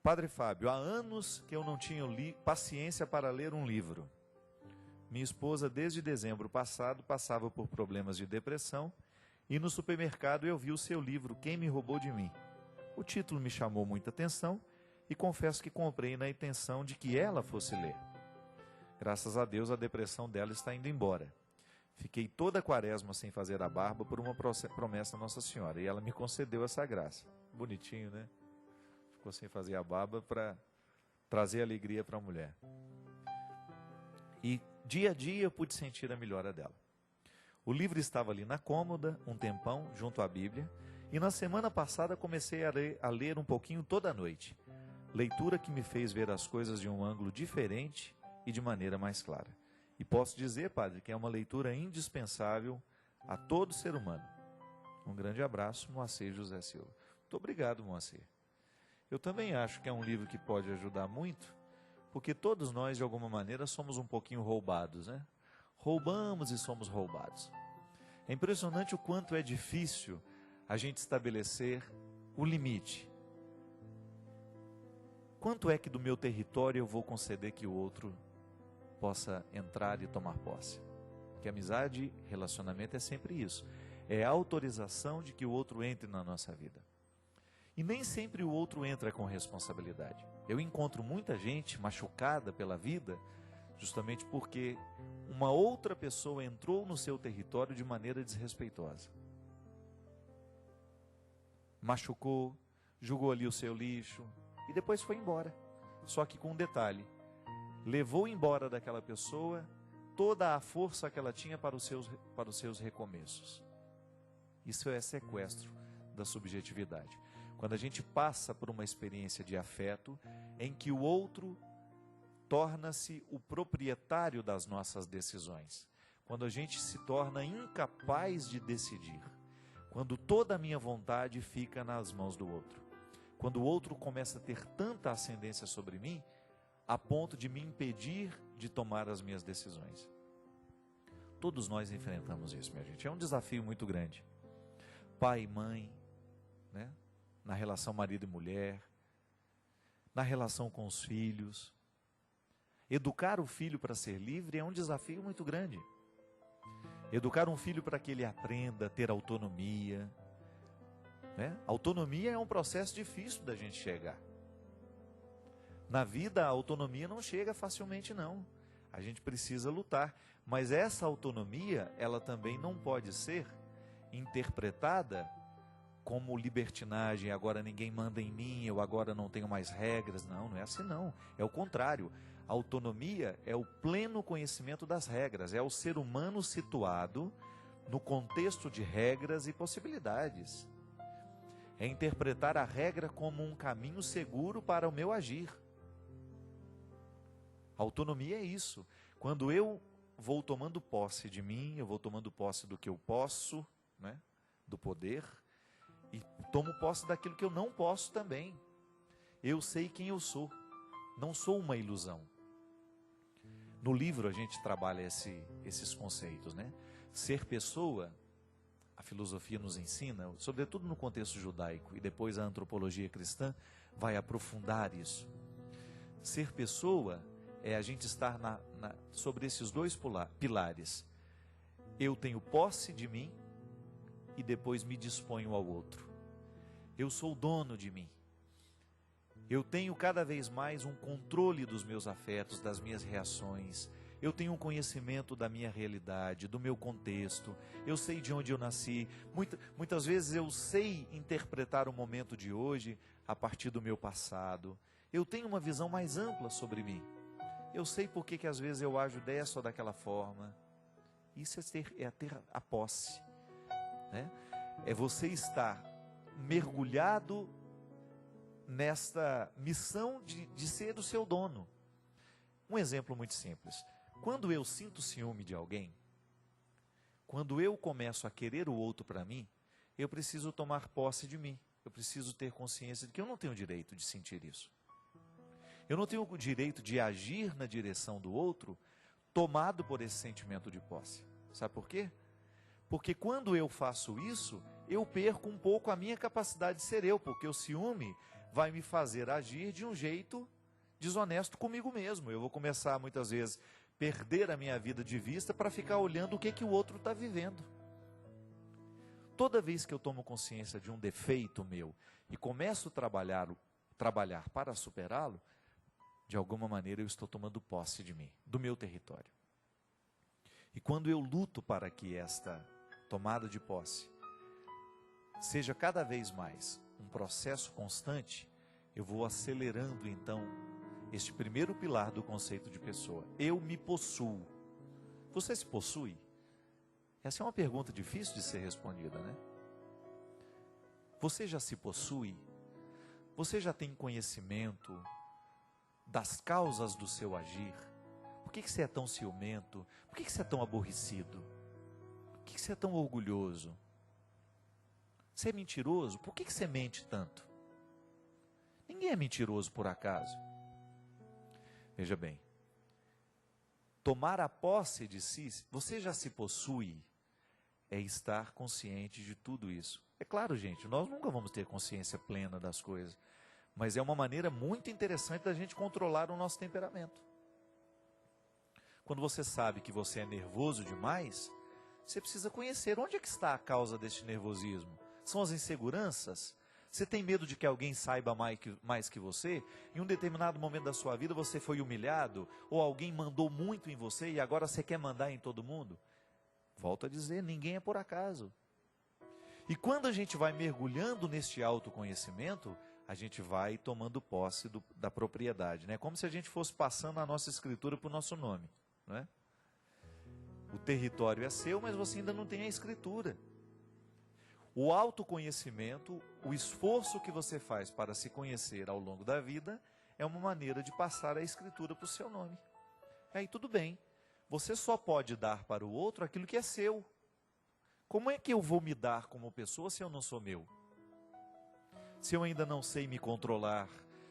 Padre Fábio, há anos que eu não tinha paciência para ler um livro. Minha esposa, desde dezembro passado, passava por problemas de depressão e no supermercado eu vi o seu livro, Quem Me Roubou de Mim. O título me chamou muita atenção e confesso que comprei na intenção de que ela fosse ler. Graças a Deus, a depressão dela está indo embora. Fiquei toda a quaresma sem fazer a barba por uma promessa da Nossa Senhora e ela me concedeu essa graça. Bonitinho, né? Ficou sem fazer a barba para trazer alegria para a mulher. E dia a dia eu pude sentir a melhora dela. O livro estava ali na cômoda, um tempão, junto à Bíblia, e na semana passada comecei a ler um pouquinho toda noite. Leitura que me fez ver as coisas de um ângulo diferente e de maneira mais clara. E posso dizer, padre, que é uma leitura indispensável a todo ser humano. Um grande abraço, Moacir José Silva. Muito obrigado, Moacir. Eu também acho que é um livro que pode ajudar muito, porque todos nós, de alguma maneira, somos um pouquinho roubados, né? Roubamos e somos roubados. É impressionante o quanto é difícil a gente estabelecer o limite. Quanto é que do meu território eu vou conceder que o outro possa entrar e tomar posse? Porque amizade, relacionamento é sempre isso. É a autorização de que o outro entre na nossa vida. E nem sempre o outro entra com responsabilidade. Eu encontro muita gente machucada pela vida, justamente porque uma outra pessoa entrou no seu território de maneira desrespeitosa. Machucou, jogou ali o seu lixo e depois foi embora. Só que com um detalhe: levou embora daquela pessoa toda a força que ela tinha para os seus recomeços. Isso é sequestro da subjetividade. Quando a gente passa por uma experiência de afeto em que o outro torna-se o proprietário das nossas decisões. Quando a gente se torna incapaz de decidir. Quando toda a minha vontade fica nas mãos do outro. Quando o outro começa a ter tanta ascendência sobre mim, a ponto de me impedir de tomar as minhas decisões. Todos nós enfrentamos isso, minha gente. É um desafio muito grande. Pai e mãe, né? Na relação marido e mulher, na relação com os filhos. Educar o filho para ser livre é um desafio muito grande. Educar um filho para que ele aprenda a ter autonomia. Né? Autonomia é um processo difícil da gente chegar. Na vida a autonomia não chega facilmente não. A gente precisa lutar. Mas essa autonomia, ela também não pode ser interpretada como libertinagem. Agora ninguém manda em mim, eu agora não tenho mais regras. Não, não é assim não. É o contrário. A autonomia é o pleno conhecimento das regras. É o ser humano situado no contexto de regras e possibilidades. É interpretar a regra como um caminho seguro para o meu agir. Autonomia é isso. Quando eu vou tomando posse de mim, eu vou tomando posse do que eu posso, né? Do poder, e tomo posse daquilo que eu não posso também. Eu sei quem eu sou. Não sou uma ilusão. No livro a gente trabalha esses conceitos, né? Ser pessoa, a filosofia nos ensina, sobretudo no contexto judaico, e depois a antropologia cristã vai aprofundar isso. Ser pessoa é a gente estar sobre esses dois pilares. Eu tenho posse de mim e depois me disponho ao outro. Eu sou dono de mim. Eu tenho cada vez mais um controle dos meus afetos, das minhas reações. Eu tenho um conhecimento da minha realidade, do meu contexto. Eu sei de onde eu nasci. Muitas vezes eu sei interpretar o momento de hoje a partir do meu passado. Eu tenho uma visão mais ampla sobre mim. Eu sei por que às vezes eu ajo dessa ou daquela forma. Isso é ter a posse. Né? É você estar mergulhado nesta missão de ser o seu dono. Um exemplo muito simples. Quando eu sinto ciúme de alguém, quando eu começo a querer o outro para mim, eu preciso tomar posse de mim. Eu preciso ter consciência de que eu não tenho direito de sentir isso. Eu não tenho o direito de agir na direção do outro tomado por esse sentimento de posse. Sabe por quê? Porque quando eu faço isso, eu perco um pouco a minha capacidade de ser eu, porque o ciúme vai me fazer agir de um jeito desonesto comigo mesmo. Eu vou começar muitas vezes perder a minha vida de vista para ficar olhando o que o outro está vivendo. Toda vez que eu tomo consciência de um defeito meu e começo a trabalhar para superá-lo, de alguma maneira eu estou tomando posse de mim, do meu território. E quando eu luto para que esta tomada de posse seja cada vez mais um processo constante, eu vou acelerando então este primeiro pilar do conceito de pessoa. Eu me possuo. Você se possui? Essa é uma pergunta difícil de ser respondida, né? Você já se possui? Você já tem conhecimento das causas do seu agir? Por que você é tão ciumento? Por que você é tão aborrecido? Por que você é tão orgulhoso? Você é mentiroso? Por que você mente tanto? Ninguém é mentiroso por acaso. Veja bem, tomar a posse de si, você já se possui, é estar consciente de tudo isso. É claro, gente, nós nunca vamos ter consciência plena das coisas, mas é uma maneira muito interessante da gente controlar o nosso temperamento. Quando você sabe que você é nervoso demais, você precisa conhecer onde é que está a causa deste nervosismo. São as inseguranças? Você tem medo de que alguém saiba mais que você? Em um determinado momento da sua vida você foi humilhado? Ou alguém mandou muito em você e agora você quer mandar em todo mundo? Volto a dizer, ninguém é por acaso. E quando a gente vai mergulhando neste autoconhecimento, a gente vai tomando posse da propriedade, né? Como se a gente fosse passando a nossa escritura para o nosso nome, não é? O território é seu, mas você ainda não tem a escritura. O autoconhecimento, o esforço que você faz para se conhecer ao longo da vida, é uma maneira de passar a escritura para o seu nome. Aí tudo bem, você só pode dar para o outro aquilo que é seu. Como é que eu vou me dar como pessoa se eu não sou meu? Se eu ainda não sei me controlar,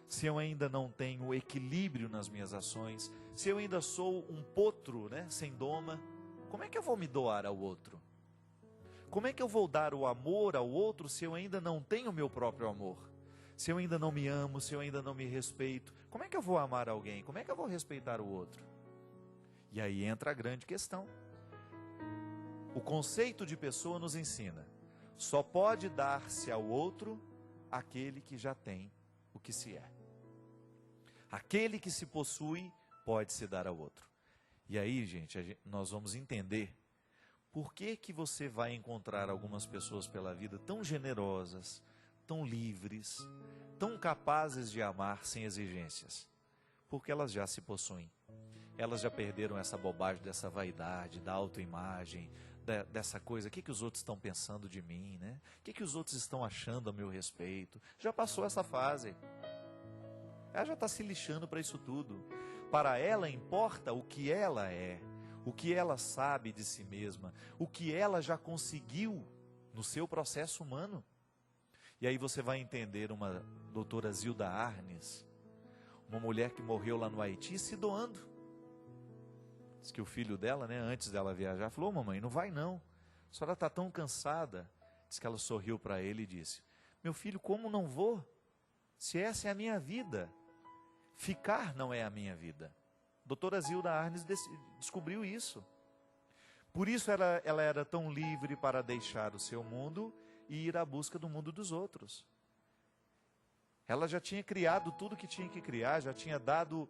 se eu ainda não tenho equilíbrio nas minhas ações, se eu ainda sou um potro, né, sem doma, como é que eu vou me doar ao outro? Como é que eu vou dar o amor ao outro se eu ainda não tenho o meu próprio amor? Se eu ainda não me amo, se eu ainda não me respeito, como é que eu vou amar alguém? Como é que eu vou respeitar o outro? E aí entra a grande questão. O conceito de pessoa nos ensina, só pode dar-se ao outro aquele que já tem o que se é. Aquele que se possui pode se dar ao outro. E aí, gente, nós vamos entender por que que você vai encontrar algumas pessoas pela vida tão generosas, tão livres, tão capazes de amar sem exigências? Porque elas já se possuem. Elas já perderam essa bobagem dessa vaidade, da autoimagem, dessa coisa, o que os outros estão pensando de mim, né? O que os outros estão achando a meu respeito? Já passou essa fase. Ela já está se lixando para isso tudo. Para ela importa o que ela é, o que ela sabe de si mesma, o que ela já conseguiu no seu processo humano. E aí você vai entender uma doutora Zilda Arnes, uma mulher que morreu lá no Haiti se doando. Diz que o filho dela, né, antes dela viajar, falou: mamãe, não vai não, a senhora está tão cansada. Diz que ela sorriu para ele e disse: meu filho, como não vou? Se essa é a minha vida, ficar não é a minha vida. Doutora Zilda Arnes descobriu isso. Por isso ela era tão livre para deixar o seu mundo e ir à busca do mundo dos outros. Ela já tinha criado tudo que tinha que criar, já tinha dado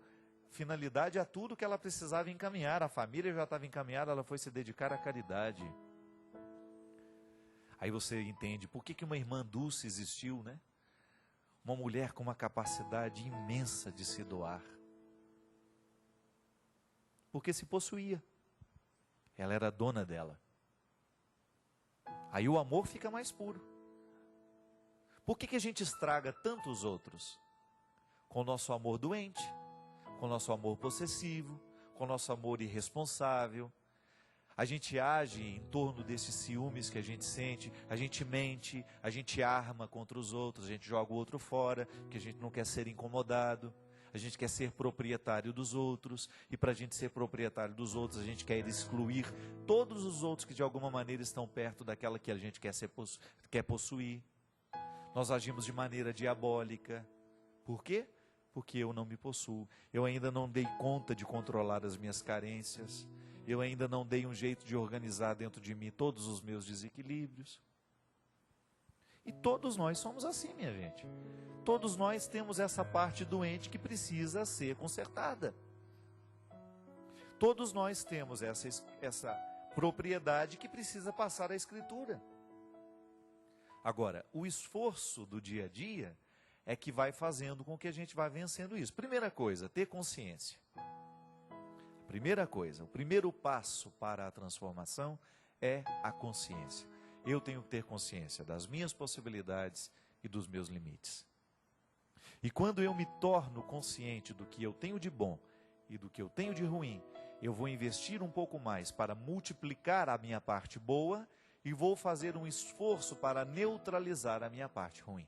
finalidade a tudo que ela precisava encaminhar. A família já estava encaminhada, ela foi se dedicar à caridade. Aí você entende por que uma irmã Dulce existiu, né? Uma mulher com uma capacidade imensa de se doar. Porque se possuía. Ela era dona dela. Aí o amor fica mais puro. Por que a gente estraga tantos outros? Com o nosso amor doente, com o nosso amor possessivo, com o nosso amor irresponsável. A gente age em torno desses ciúmes que a gente sente, a gente mente, a gente arma contra os outros, a gente joga o outro fora, porque a gente não quer ser incomodado. A gente quer ser proprietário dos outros, e para a gente ser proprietário dos outros, a gente quer excluir todos os outros que de alguma maneira estão perto daquela que a gente quer possuir. Nós agimos de maneira diabólica, Por quê? Porque eu não me possuo. Eu ainda não dei conta de controlar as minhas carências. Eu ainda não dei um jeito de organizar dentro de mim todos os meus desequilíbrios. E todos nós somos assim, minha gente. Todos nós temos essa parte doente que precisa ser consertada. Todos nós temos essa propriedade que precisa passar à Escritura. Agora, o esforço do dia a dia é que vai fazendo com que a gente vá vencendo isso. Primeira coisa, ter consciência. Primeira coisa, o primeiro passo para a transformação é a consciência. Eu tenho que ter consciência das minhas possibilidades e dos meus limites. E quando eu me torno consciente do que eu tenho de bom e do que eu tenho de ruim, eu vou investir um pouco mais para multiplicar a minha parte boa e vou fazer um esforço para neutralizar a minha parte ruim.